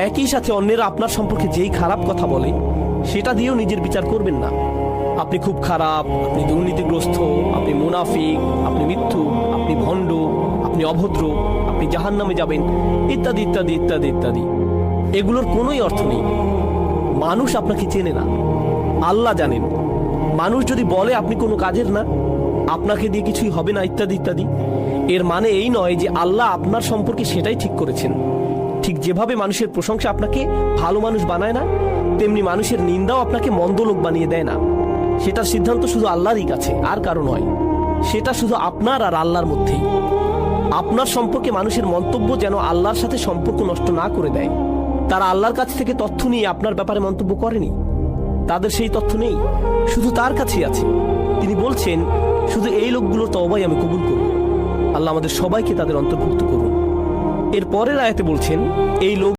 একই সাথে অন্যেরা আপনার সম্পর্কে যেই খারাপ কথা বলে সেটা দিয়েও নিজের বিচার করবেন না। আপনি খুব খারাপ, আপনি দুর্নীতিগ্রস্ত, আপনি মুনাফিক, আপনি মিথ্যুক, আপনি ভণ্ড, আপনি অভদ্র, আপনি জাহান্নামে যাবেন, ইত্যাদি ইত্যাদি ইত্যাদি ইত্যাদি। এগুলোর কোনোই অর্থ নেই। মানুষ আপনাকে চেনে না, আল্লাহ জানেন। মানুষ যদি বলে আপনি কোনো কাজের না, আপনাকে দিয়ে কিছুই হবে না, ইত্যাদি ইত্যাদি, এর মানে এই নয় যে আল্লাহ আপনার সম্পর্কে সেটাই ঠিক করেছেন। ঠিক যেভাবে মানুষের প্রশংসা আপনাকে ভালো মানুষ বানায় না, তেমনি মানুষের নিন্দাও আপনাকে মন্দ লোক বানিয়ে দেয় না। সেটার সিদ্ধান্ত শুধু আল্লাহরই কাছে, আর কারো নয়। সেটা শুধু আপনার আর আল্লাহর মধ্যেই। আপনার সম্পর্কে মানুষের মন্তব্য যেন আল্লাহর সাথে সম্পর্ক নষ্ট না করে দেয়। তারা আল্লাহর কাছ থেকে তথ্য নিয়ে আপনার ব্যাপারে মন্তব্য করেনি, তাদের সেই তথ্য নেই, শুধু তার কাছেই আছে। তিনি বলছেন, শুধু এই লোকগুলোর তওবাই আমি কবুল করব। আল্লাহ আমাদের সবাইকে তাদের অন্তর্ভুক্ত করুন। এর পরের আয়াতে বলছেন, এই লোক